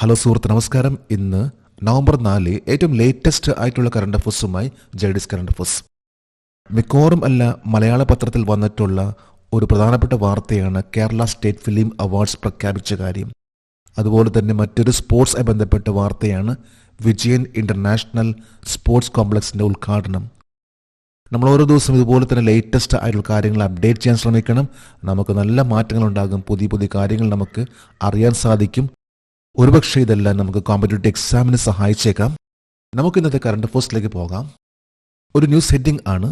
Hello സുഹൃത്ത്, നമസ്കാരം. ഇന്ന് നവംബർ 4 ഏറ്റവും ലേറ്റസ്റ്റ് ആയിട്ടുള്ള കറണ്ട് അഫേഴ്സുമായി ജെഡിസ് കറണ്ട് അഫേഴ്സ്. മിക്കവാറും അല്ല മലയാള പത്രത്തിൽ വന്നിട്ടുള്ള ഒരു പ്രധാനപ്പെട്ട വാർത്തയാണ് കേരള സ്റ്റേറ്റ് ഫിലിം അവാർഡ്സ് പ്രഖ്യാപിച്ച കാര്യം. അതുപോലെ തന്നെ മറ്റൊരു സ്പോർട്സുമായി ബന്ധപ്പെട്ട വാർത്തയാണ് വിജയൻ ഇന്റർനാഷണൽ സ്പോർട്സ് കോംപ്ലക്സിന്റെ ഉദ്ഘാടനം. നമ്മൾ ഓരോ ദിവസം ഇതുപോലെ തന്നെ ലേറ്റസ്റ്റ് ആയിട്ടുള്ള കാര്യങ്ങൾ അപ്ഡേറ്റ് ചെയ്യാൻ ശ്രമിക്കണം. നമുക്ക് നല്ല മാറ്റങ്ങളുണ്ടാകും, പുതിയ പുതിയ കാര്യങ്ങൾ നമുക്ക് അറിയാൻ സാധിക്കും. ഒരുപക്ഷെ ഇതെല്ലാം നമുക്ക് കോമ്പറ്റേറ്റീവ് എക്സാമിന് സഹായിച്ചേക്കാം. നമുക്ക് ഇന്നത്തെ കറണ്ട് അഫേഴ്സിലേക്ക് പോകാം. ഒരു ന്യൂസ് ഹെഡിംഗ് ആണ്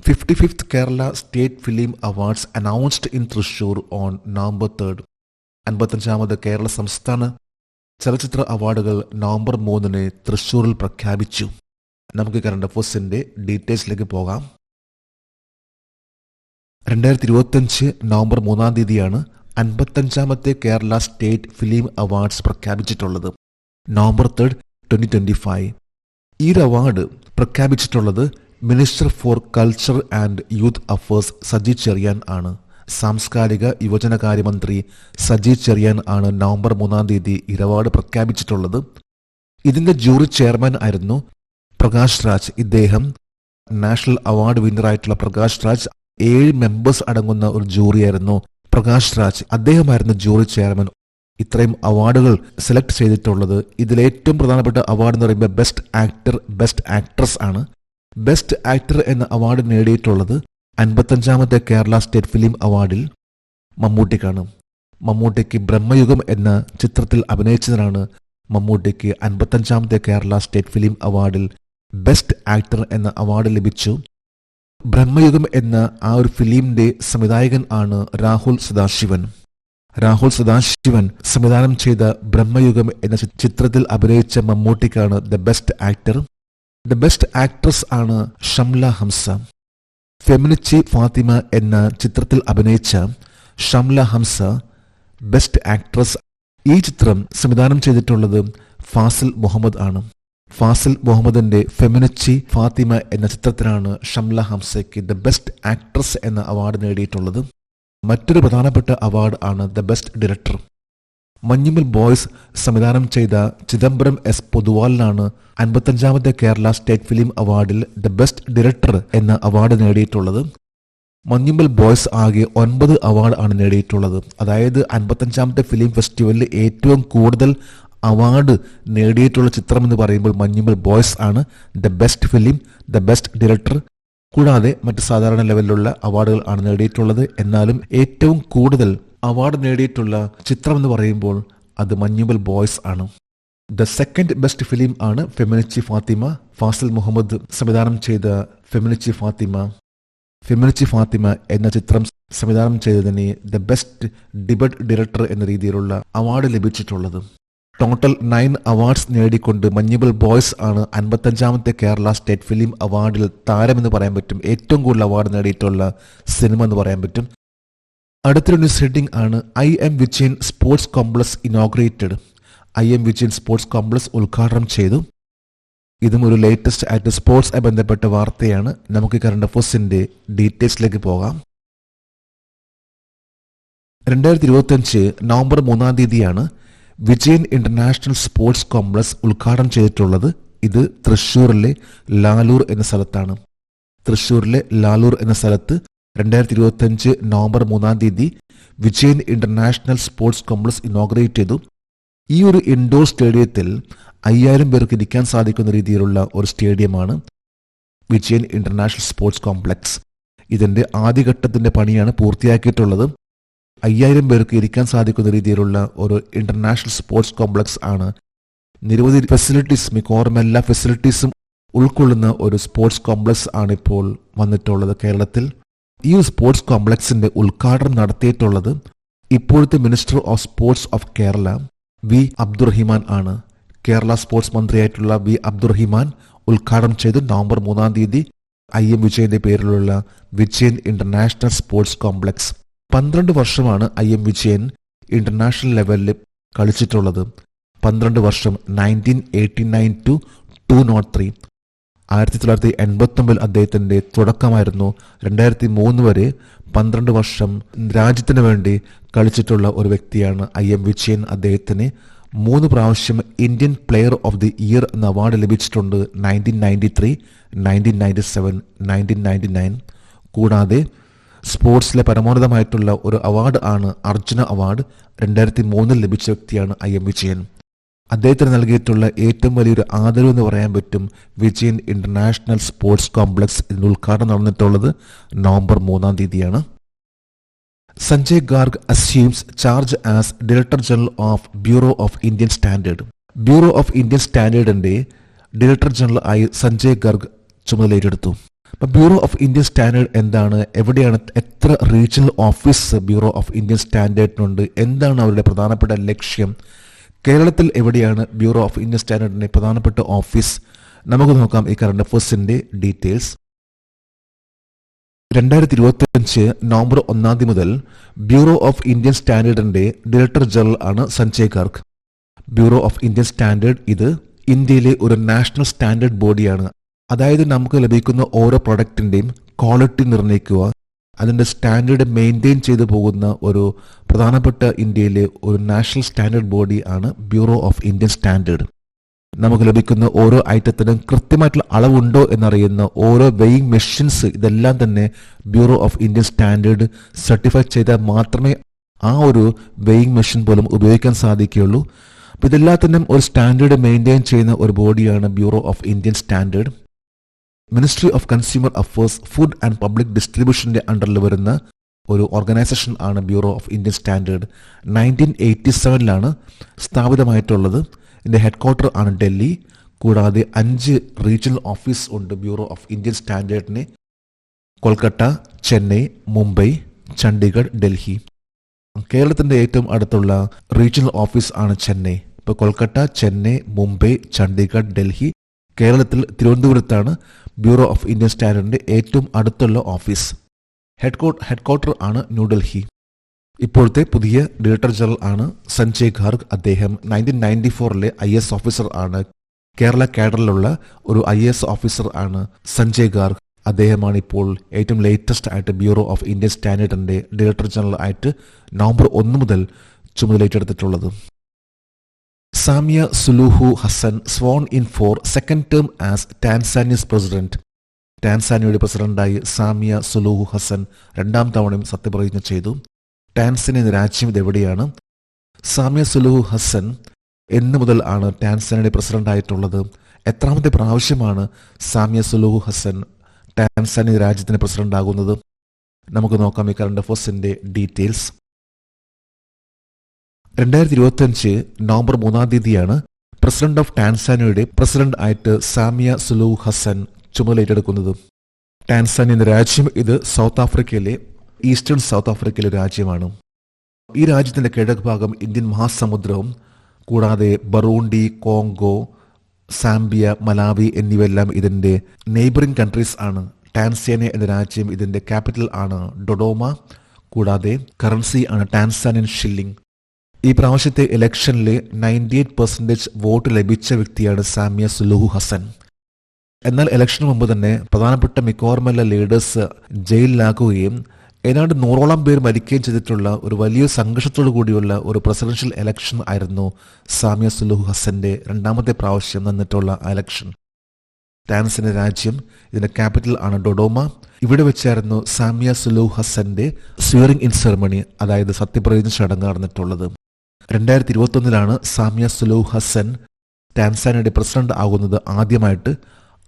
55th Kerala state film awards announced in Thrissur on November 3. 55ാമത് കേരള സംസ്ഥാന ചലച്ചിത്ര അവാർഡുകൾ നവംബർ 3 തൃശൂരിൽ പ്രഖ്യാപിച്ചു. നമുക്ക് കറണ്ട് അഫേഴ്സിന്റെ ഡീറ്റെയിൽസിലേക്ക് പോകാം. 2025 നവംബർ 3 55ാമത്തെ കേരള സ്റ്റേറ്റ് ഫിലിം അവാർഡ്സ് പ്രഖ്യാപിച്ചിട്ടുള്ളത്. നവംബർ 3, 2025. ഈ ഒരു അവാർഡ് പ്രഖ്യാപിച്ചിട്ടുള്ളത് minister for culture and youth affairs Saji Cherian ആണ്. സാംസ്കാരിക യുവജനകാര്യമന്ത്രി സജി ചെറിയാൻ ആണ് നവംബർ 3 ഈ അവാർഡ് പ്രഖ്യാപിച്ചിട്ടുള്ളത്. ഇതിന്റെ ജൂറി ചെയർമാൻ ആയിരുന്നു പ്രകാശ് രാജ്. ഇദ്ദേഹം നാഷണൽ അവാർഡ് വിന്നറായിട്ടുള്ള പ്രകാശ് രാജ്, 7 മെമ്പേഴ്സ് അടങ്ങുന്ന ഒരു ജൂറിയായിരുന്നു പ്രകാശ് രാജ്. അദ്ദേഹമായിരുന്നു ജൂറി ചെയർമാൻ. ഇത്രയും അവാർഡുകൾ സെലക്ട് ചെയ്തിട്ടുള്ളത്. ഇതിലേറ്റവും പ്രധാനപ്പെട്ട അവാർഡ് എന്ന് പറയുമ്പോൾ ബെസ്റ്റ് ആക്ടർ, ബെസ്റ്റ് ആക്ട്രസ് ആണ്. ബെസ്റ്റ് ആക്ടർ എന്ന അവാർഡ് നേടിയിട്ടുള്ളത് 55ാമത്തെ കേരള സ്റ്റേറ്റ് ഫിലിം അവാർഡിൽ മമ്മൂട്ടിക്കാണ്. മമ്മൂട്ടിക്ക് ബ്രഹ്മയുഗം എന്ന ചിത്രത്തിൽ അഭിനയിച്ചതിനാണ് മമ്മൂട്ടിക്ക് 55ാമത്തെ കേരള സ്റ്റേറ്റ് ഫിലിം അവാർഡിൽ ബെസ്റ്റ് ആക്ടർ എന്ന അവാർഡ് ലഭിച്ചു. ബ്രഹ്മയുഗം എന്ന ആ ഒരു ഫിലിമിന്റെ സംവിധായകൻ ആണ് രാഹുൽ സദാശിവൻ. രാഹുൽ സദാശിവൻ സംവിധാനം ചെയ്ത ബ്രഹ്മയുഗം എന്ന ചിത്രത്തിൽ അഭിനയിച്ച മമ്മൂട്ടിക്കാണ് the best actor. The best actress ആണ് ഷംല ഹംസ. ഫെമിനിച്ചി ഫാത്തിമ എന്ന ചിത്രത്തിൽ അഭിനയിച്ച ഷംല ഹംസ ബെസ്റ്റ് ആക്ട്രസ്. ഈ ചിത്രം സംവിധാനം ചെയ്തിട്ടുള്ളത് ഫാസിൽ മുഹമ്മദ് ആണ്. ഫാസിൽ മുഹമ്മദിന്റെ ഫെമിനിച്ചി ഫാത്തിമ എന്ന ചിത്രത്തിനാണ് ഷംല ഹംസയ്ക്ക് ദ ബെസ്റ്റ് ആക്ട്രസ് എന്ന അവാർഡ് നേടിയിട്ടുള്ളത്. മറ്റൊരു പ്രധാനപ്പെട്ട അവാർഡ് ആണ് the best director. Manjummel Boys സംവിധാനം ചെയ്ത ചിദംബരം എസ് പൊതുവാളിനാണ് 55ാമത്തെ കേരള സ്റ്റേറ്റ് ഫിലിം അവാർഡിൽ ദ ബെസ്റ്റ് ഡയറക്ടർ എന്ന അവാർഡ് നേടിയിട്ടുള്ളത്. മഞ്ഞുമൽ ബോയ്സ് ആകെ 9 അവാർഡ് ആണ് നേടിയിട്ടുള്ളത്. അതായത് 55ാമത്തെ ഫിലിം ഫെസ്റ്റിവലിൽ ഏറ്റവും കൂടുതൽ അവാർഡ് നേടിയിട്ടുള്ള ചിത്രം എന്ന് പറയുമ്പോൾ മഞ്ഞുമൽ ബോയ്സ് ആണ്. The best film, the best director, കൂടാതെ മറ്റ് സാധാരണ ലെവലിലുള്ള അവാർഡുകൾ ആണ് നേടിയിട്ടുള്ളത്. എന്നാലും ഏറ്റവും കൂടുതൽ അവാർഡ് നേടിയിട്ടുള്ള ചിത്രം എന്ന് പറയുമ്പോൾ അത് മഞ്ഞുമൽ ബോയ്സ് ആണ്. ദ സെക്കൻഡ് ബെസ്റ്റ് ഫിലിം ആണ് ഫെമിനിച്ചി ഫാത്തിമ. ഫാസിൽ മുഹമ്മദ് സംവിധാനം ചെയ്ത ഫെമിനിച്ചി ഫാത്തിമ. ഫെമിനിച്ചി ഫാത്തിമ എന്ന ചിത്രം സംവിധാനം ചെയ്തതിന് ദ ബെസ്റ്റ് ഡിബേറ്റ് ഡയറക്ടർ എന്ന രീതിയിലുള്ള അവാർഡ് ലഭിച്ചിട്ടുള്ളത്. ടോട്ടൽ 9 അവാർഡ്സ് നേടിക്കൊണ്ട് മഞ്ഞുമൽ ബോയ്സ് ആണ് 55ാമത്തെ കേരള സ്റ്റേറ്റ് ഫിലിം അവാർഡിൽ താരമെന്ന് പറയാൻ പറ്റും. ഏറ്റവും കൂടുതൽ അവാർഡ് നേടിയിട്ടുള്ള സിനിമ എന്ന് പറയാൻ പറ്റും. അടുത്തൊരു ന്യൂസ് ഹെഡിംഗ് ആണ് IM Vijayan sports complex inaugurated. IM Vijayan sports complex ഉദ്ഘാടനം ചെയ്തു. ഇതും ഒരു ലേറ്റസ്റ്റ് ആയിട്ട് സ്പോർട്സുമായി ബന്ധപ്പെട്ട വാർത്തയാണ്. നമുക്ക് കറണ്ട് അഫേഴ്സിന്റെ ഡീറ്റെയിൽസിലേക്ക് പോകാം. 2025 November 3 Vijayan international sports complex ഉദ്ഘാടനം ചെയ്തിട്ടുള്ളത്. ഇത് തൃശ്ശൂരിലെ ലാലൂർ എന്ന സ്ഥലത്താണ്. തൃശ്ശൂരിലെ ലാലൂർ എന്ന സ്ഥലത്ത് 2025 November 3 Vijayan international sports complex inaugurate ചെയ്തു. ഈ ഒരു ഇൻഡോർ സ്റ്റേഡിയത്തിൽ 5000 പേർക്ക് ഇരിക്കാൻ സാധിക്കുന്ന രീതിയിലുള്ള ഒരു സ്റ്റേഡിയമാണ് വിജയൻ ഇന്റർനാഷണൽ സ്പോർട്സ് കോംപ്ലക്സ്. ഇതിന്റെ ആദ്യഘട്ടത്തിന്റെ പണിയാണ് പൂർത്തിയാക്കിയിട്ടുള്ളത്. 5000 പേർക്ക് ഇരിക്കാൻ സാധിക്കുന്ന രീതിയിലുള്ള ഒരു ഇന്റർനാഷണൽ സ്പോർട്സ് കോംപ്ലക്സ് ആണ്. നിരവധി ഫെസിലിറ്റീസ്, മിക്കവാറും എല്ലാ ഫെസിലിറ്റീസും ഉൾക്കൊള്ളുന്ന ഒരു സ്പോർട്സ് കോംപ്ലക്സ് ആണ് ഇപ്പോൾ വന്നിട്ടുള്ളത് കേരളത്തിൽ. ഈ സ്പോർട്സ് കോംപ്ലക്സിന്റെ ഉദ്ഘാടനം നടത്തിയിട്ടുള്ളത് ഇപ്പോഴത്തെ minister of sports of Kerala V Abdurahiman ആണ്. കേരള സ്പോർട്സ് മന്ത്രിയായിട്ടുള്ള വി അബ്ദുറഹിമാൻ ഉദ്ഘാടനം ചെയ്തു. നവംബർ 3 IM വിജയന്റെ പേരിലുള്ള വിജയൻ ഇന്റർനാഷണൽ സ്പോർട്സ് കോംപ്ലക്സ്. 12 വർഷമാണ് IM വിജയൻ ഇന്റർനാഷണൽ ലെവലിൽ കളിച്ചിട്ടുള്ളത്. 12 വർഷം, 1989 to 2003. 1989 അദ്ദേഹത്തിന്റെ തുടക്കമായിരുന്നു. 2003 വരെ 12 വർഷം രാജ്യത്തിന് വേണ്ടി കളിച്ചിട്ടുള്ള ഒരു വ്യക്തിയാണ് IM വിജയൻ. അദ്ദേഹത്തിന് 3 പ്രാവശ്യം Indian player of the year എന്ന അവാർഡ് ലഭിച്ചിട്ടുണ്ട്. 1993, 1997, 1999. കൂടാതെ സ്പോർട്സിലെ പരമോന്നതമായിട്ടുള്ള ഒരു അവാർഡ് ആണ് അർജുന അവാർഡ്. 2003 ലഭിച്ച വ്യക്തിയാണ് IM വിജയൻ. അദ്ദേഹത്തിന് നൽകിയിട്ടുള്ള ഏറ്റവും വലിയൊരു ആദരവ് എന്ന് പറയാൻ പറ്റും വിജയൻ ഇന്റർനാഷണൽ സ്പോർട്സ് കോംപ്ലക്സ്. ഇതിന്റെ ഉദ്ഘാടനം നടന്നിട്ടുള്ളത് നവംബർ 3-ാം തീയതിയാണ്. Sanjay Garg assumes charge as director general of bureau of Indian standard. Bureau of Indian സ്റ്റാൻഡേർഡിന്റെ ഡയറക്ടർ ജനറൽ ആയി സഞ്ജയ് ഗാർഗ് ചുമതലയേറ്റെടുത്തു. അപ്പം ബ്യൂറോ ഓഫ് ഇന്ത്യൻ സ്റ്റാൻഡേർഡ് എന്താണ്, എവിടെയാണ്, എത്ര regional office bureau of Indian സ്റ്റാൻഡേർഡിനുണ്ട്, എന്താണ് അവരുടെ പ്രധാനപ്പെട്ട ലക്ഷ്യം, കേരളത്തിൽ എവിടെയാണ് ബ്യൂറോ ഓഫ് ഇന്ത്യൻ സ്റ്റാൻഡേർഡിന്റെ പ്രധാനപ്പെട്ട ഓഫീസ്, നമുക്ക് നോക്കാം ഈ കറണ്ട് അഫയേഴ്സിന്റെ ഡീറ്റെയിൽസ്. 2025 നവംബർ 1-ാം തീയതി മുതൽ ബ്യൂറോ ഓഫ് ഇന്ത്യൻ സ്റ്റാൻഡേർഡിന്റെ ഡയറക്ടർ ജനറൽ ആണ് Sanjay Garg. Bureau of Indian standard ഇത് ഇന്ത്യയിലെ ഒരു നാഷണൽ സ്റ്റാൻഡേർഡ് ബോഡിയാണ്. അതായത് നമുക്ക് ലഭിക്കുന്ന ഓരോ പ്രൊഡക്റ്റിന്റെയും ക്വാളിറ്റി നിർണ്ണയിക്കുക, അതിന്റെ സ്റ്റാൻഡേർഡ് മെയിൻറ്റെയിൻ ചെയ്തു പോകുന്ന ഒരു പ്രധാനപ്പെട്ട ഇന്ത്യയിലെ ഒരു നാഷണൽ സ്റ്റാൻഡേർഡ് ബോഡി ആണ് ബ്യൂറോ ഓഫ് ഇന്ത്യൻ സ്റ്റാൻഡേർഡ്. നമുക്ക് ലഭിക്കുന്ന ഓരോ ഐറ്റത്തിനും കൃത്യമായിട്ടുള്ള അളവുണ്ടോ എന്നറിയുന്ന ഓരോ വെയിങ് മെഷീൻസ്, ഇതെല്ലാം തന്നെ bureau of Indian standard certify ചെയ്താൽ മാത്രമേ ആ ഒരു വെയിങ് മെഷീൻ പോലും ഉപയോഗിക്കാൻ സാധിക്കുകയുള്ളൂ. അപ്പോൾ ഇതെല്ലാത്തിനും ഒരു സ്റ്റാൻഡേർഡ് മെയിൻറ്റെയിൻ ചെയ്യുന്ന ഒരു ബോഡിയാണ് bureau of Indian standard. Ministry of consumer affairs, food and public ഡിസ്ട്രിബ്യൂഷന്റെ അണ്ടറിൽ വരുന്ന ഒരു ഓർഗനൈസേഷൻ ആണ് ബ്യൂറോ ഓഫ് ഇന്ത്യൻ സ്റ്റാൻഡേർഡ്. 1987 സ്ഥാപിതമായിട്ടുള്ളത്. ഇതിന്റെ ഹെഡ്ക്വാർട്ടർ ആണ് ഡൽഹി. കൂടാതെ 5 റീജിയണൽ ഓഫീസ് ഉണ്ട് ബ്യൂറോ ഓഫ് ഇന്ത്യൻ സ്റ്റാൻഡേർഡിന്. കൊൽക്കത്ത, ചെന്നൈ, മുംബൈ, ചണ്ഡീഗഡ്, ഡൽഹി. കേരളത്തിന്റെ ഏറ്റവും അടുത്തുള്ള റീജിയണൽ ഓഫീസ് ആണ് ചെന്നൈ. ഇപ്പോൾ കൊൽക്കത്ത, ചെന്നൈ, മുംബൈ, ചണ്ഡീഗഡ്, ഡൽഹി. കേരളത്തിൽ തിരുവനന്തപുരത്താണ് ബ്യൂറോ ഓഫ് ഇന്ത്യൻ സ്റ്റാൻഡേർഡിന്റെ ഏറ്റവും അടുത്തുള്ള ഓഫീസ്. ഹെഡ്ക്വാർട്ടർ ആണ് ന്യൂഡൽഹി. ഇപ്പോഴത്തെ പുതിയ ഡയറക്ടർ ജനറൽ ആണ് സഞ്ജയ് ഗാർഗ്. അദ്ദേഹം 1994 IAS ഓഫീസർ ആണ്. കേരള കാഡറിലുള്ള ഒരു IAS ഓഫീസർ ആണ് സഞ്ജയ് ഗാർഗ്. അദ്ദേഹമാണ് ഇപ്പോൾ ഏറ്റവും ലേറ്റസ്റ്റ് ആയിട്ട് ബ്യൂറോ ഓഫ് ഇന്ത്യൻ സ്റ്റാൻഡേർഡിന്റെ ഡയറക്ടർ ജനറൽ ആയിട്ട് നവംബർ 1 മുതൽ ചുമതലയേറ്റെടുത്തിട്ടുള്ളത്. Samia Suluhu Hassan sworn in for second term as Tanzania's president. ടാൻസാനിയയുടെ പ്രസിഡന്റായി സാമിയ സുലൂഹു ഹസൻ 2ാം തവണയും സത്യപ്രതിജ്ഞ ചെയ്തു. ടാൻസാനിയ എന്ന രാജ്യം ഇതെവിടെയാണ്? സാമിയ സുലൂഹു ഹസൻ എന്ന് മുതൽ ആണ് ടാൻസാനിയയുടെ പ്രസിഡന്റ് ആയിട്ടുള്ളത്? എത്രാമത്തെ പ്രാവശ്യമാണ് സാമിയ സുലൂഹു ഹസൻ ടാൻസാനിയ രാജ്യത്തിന്റെ പ്രസിഡന്റ് ആകുന്നത്? നമുക്ക് നോക്കാം ഈ കറണ്ട് അഫയേഴ്സിന്റെ ഡീറ്റെയിൽസ്. 2025 നവംബർ 3-ാം തീയതിയാണ് പ്രസിഡന്റ് ഓഫ് ടാൻസാനിയയുടെ പ്രസിഡന്റ് ആയിട്ട് സാമിയ സുലൂഹു ഹസൻ ചുമതലയേറ്റെടുക്കുന്നത്. ടാൻസാനിയ എന്ന രാജ്യം ഇത് സൗത്ത് ആഫ്രിക്കയിലെ ഈസ്റ്റേൺ സൗത്ത് ആഫ്രിക്കയിലെ രാജ്യമാണ്. ഈ രാജ്യത്തിന്റെ കിഴക്ക് ഭാഗം ഇന്ത്യൻ മഹാസമുദ്രവും കൂടാതെ ബറൂണ്ടി, കോങ്കോ, സാംബിയ, മലാവി എന്നിവയെല്ലാം ഇതിന്റെ നെയ്ബറിംഗ് കൺട്രീസ് ആണ്. ടാൻസാനിയ എന്ന രാജ്യം ഇതിന്റെ ക്യാപിറ്റൽ ആണ് ഡൊഡോമ. കൂടാതെ കറൻസി ആണ് ടാൻസാനിയൻ ഷില്ലിംഗ്. ഈ പ്രാവശ്യത്തെ ഇലക്ഷനിൽ 98% വോട്ട് ലഭിച്ച വ്യക്തിയാണ് സാമിയ സുലൂഹു ഹസൻ. എന്നാൽ ഇലക്ഷന് മുമ്പ് തന്നെ പ്രധാനപ്പെട്ട മിക്കവാറുമുള്ള ലീഡേഴ്സ് ജയിലിലാക്കുകയും ഏതാണ്ട് 100ഓളം പേർ മരിക്കുകയും ചെയ്തിട്ടുള്ള ഒരു വലിയ സംഘർഷത്തോടു കൂടിയുള്ള ഒരു പ്രസിഡൻഷ്യൽ ഇലക്ഷൻ ആയിരുന്നു സാമിയ സുലൂഹു ഹസന്റെ 2ാമത്തെ പ്രാവശ്യം നടന്നിട്ടുള്ള ഇലക്ഷൻ. ടാൻസാനിയ രാജ്യം ഇതിന്റെ ക്യാപിറ്റൽ ആണ് ഡൊഡോമ. ഇവിടെ വെച്ചായിരുന്നു സാമിയ സുലൂഹു ഹസന്റെ സ്വിയറിംഗ് ഇൻ സെറമണി, അതായത് സത്യപ്രതിജ്ഞ ചടങ്ങ് നടന്നിട്ടുള്ളത്. 2021 സാമിയ സുലൂഹു ഹസൻ ടാൻസാനിയയുടെ പ്രസിഡന്റ് ആകുന്നത് ആദ്യമായിട്ട്.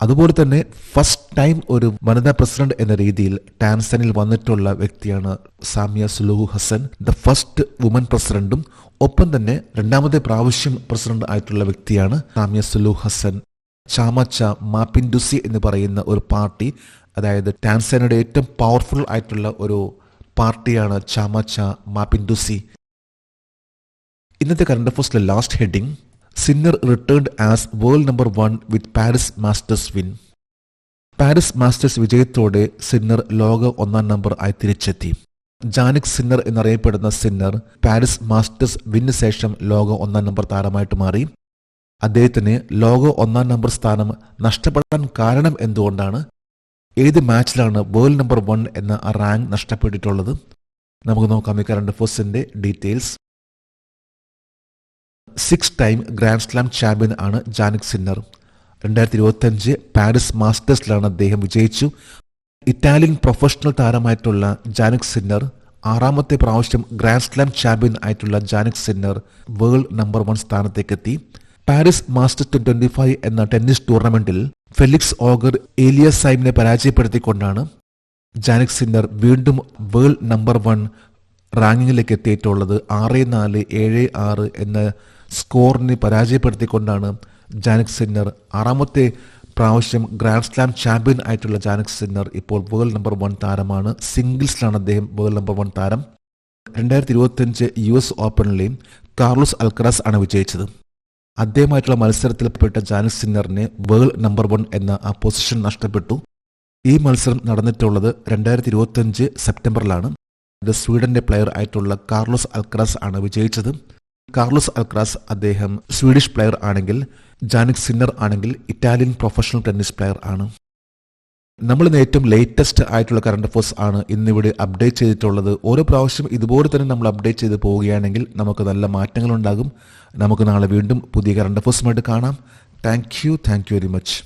അതുപോലെ തന്നെ ഫസ്റ്റ് ടൈം ഒരു വനിതാ പ്രസിഡന്റ് എന്ന രീതിയിൽ ടാൻസാനിയയിൽ വന്നിട്ടുള്ള വ്യക്തിയാണ് Samia Suluhu Hassan. The first woman പ്രസിഡന്റും ഒപ്പം തന്നെ 2ാമത്തെ പ്രാവശ്യം പ്രസിഡന്റ് ആയിട്ടുള്ള വ്യക്തിയാണ് സാമിയ സുലൂഹു ഹസൻ. ചാമച്ച മാപിൻഡുസി എന്ന് പറയുന്ന ഒരു പാർട്ടി, അതായത് ടാൻസാനിയയുടെ ഏറ്റവും പവർഫുൾ ആയിട്ടുള്ള ഒരു പാർട്ടിയാണ് ചാമച്ച മാപിൻഡുസി. ഇന്നത്തെ കറണ്ട് അഫയേഴ്സിലെ last heading: Sinner returned as world number 1 with Paris Masters win. Paris Masters വിജയത്തോടെ സിന്നർ ലോക 1-ാം നമ്പർ ആയി തിരിച്ചെത്തി. ജാനിക് സിന്നർ എന്നറിയപ്പെടുന്ന സിന്നർ പാരീസ് മാസ്റ്റേഴ്സ് വിന് ശേഷം ലോക 1-ാം നമ്പർ താരമായിട്ട് മാറി. അദ്ദേഹത്തിന് ലോക 1-ാം നമ്പർ സ്ഥാനം നഷ്ടപ്പെടാൻ കാരണം എന്തുകൊണ്ടാണ്? ഏത് മാച്ചിലാണ് വേൾഡ് നമ്പർ 1 എന്ന റാങ്ക് നഷ്ടപ്പെട്ടിട്ടുള്ളത്? നമുക്ക് നോക്കാം ഈ കറണ്ട് അഫയേഴ്സിന്റെ details. 6 time grand slam champion ആണ് ജാനിക് സിന്നർ. 2025 പാരീസ് മാസ്റ്റേഴ്സിലാണ് അദ്ദേഹം വിജയിച്ചു. ഇറ്റാലിയൻ പ്രൊഫഷണൽ താരമായിട്ടുള്ള ജാനിക് സിന്നർ 6ാമത്തെ പ്രാവശ്യം ഗ്രാൻഡ് സ്ലാം ചാമ്പ്യൻ ആയിട്ടുള്ള ജാനിക് സിന്നർ വേൾഡ് നമ്പർ 1 സ്ഥാനത്തേക്കെത്തി. പാരീസ് മാസ്റ്റേഴ്സ് 2025 എന്ന ടെന്നീസ് ടൂർണമെന്റിൽ ഫെലിക്സ് ഓഗർ ഏലിയസൈമിനെ പരാജയപ്പെടുത്തിക്കൊണ്ടാണ് ജാനിക് സിന്നർ വീണ്ടും വേൾഡ് നമ്പർ 1 റാങ്കിങ്ങിലേക്ക് എത്തിയിട്ടുള്ളത്. 6-4, 7-6 എന്ന സ്കോറിനെ പരാജയപ്പെടുത്തിക്കൊണ്ടാണ് ജാനിക് സിന്നർ 6ാമത്തെ പ്രാവശ്യം ഗ്രാൻഡ് സ്ലാം ചാമ്പ്യൻ ആയിട്ടുള്ള ജാനിക് സിന്നർ ഇപ്പോൾ വേൾഡ് നമ്പർ 1 താരമാണ്. സിംഗിൾസിലാണ് അദ്ദേഹം വേൾഡ് നമ്പർ 1 താരം. 2025 US ഓപ്പണിലെയും കാർലോസ് അൽക്കറാസ് ആണ് വിജയിച്ചത്. അദ്ദേഹമായിട്ടുള്ള മത്സരത്തിൽപ്പെട്ട ജാനിക് സിന്നറിന് വേൾഡ് നമ്പർ 1 എന്ന ആ പൊസിഷൻ നഷ്ടപ്പെട്ടു. ഈ മത്സരം നടന്നിട്ടുള്ളത് 2025 സെപ്റ്റംബറിലാണ്. ഇത് സ്വീഡന്റെ പ്ലെയർ ആയിട്ടുള്ള കാർലോസ് അൽക്കറാസ് ആണ് വിജയിച്ചത്. കാർലോസ് അൽക്കറാസ് അദ്ദേഹം സ്വീഡിഷ് പ്ലെയർ ആണെങ്കിൽ ജാനിക് സിന്നർ ആണെങ്കിൽ ഇറ്റാലിയൻ പ്രൊഫഷണൽ ടെന്നീസ് പ്ലെയർ ആണ്. നമ്മൾ ഏറ്റവും ലേറ്റസ്റ്റ് ആയിട്ടുള്ള കറണ്ട് അഫയേഴ്സ് ആണ് ഇന്നിവിടെ അപ്ഡേറ്റ് ചെയ്തിട്ടുള്ളത്. ഓരോ പ്രാവശ്യം ഇതുപോലെ തന്നെ നമ്മൾ അപ്ഡേറ്റ് ചെയ്ത് പോവുകയാണെങ്കിൽ നമുക്ക് നല്ല മാറ്റങ്ങളുണ്ടാകും. നമുക്ക് നാളെ വീണ്ടും പുതിയ കറണ്ട് അഫയേഴ്സുമായിട്ട് കാണാം. Thank you very much.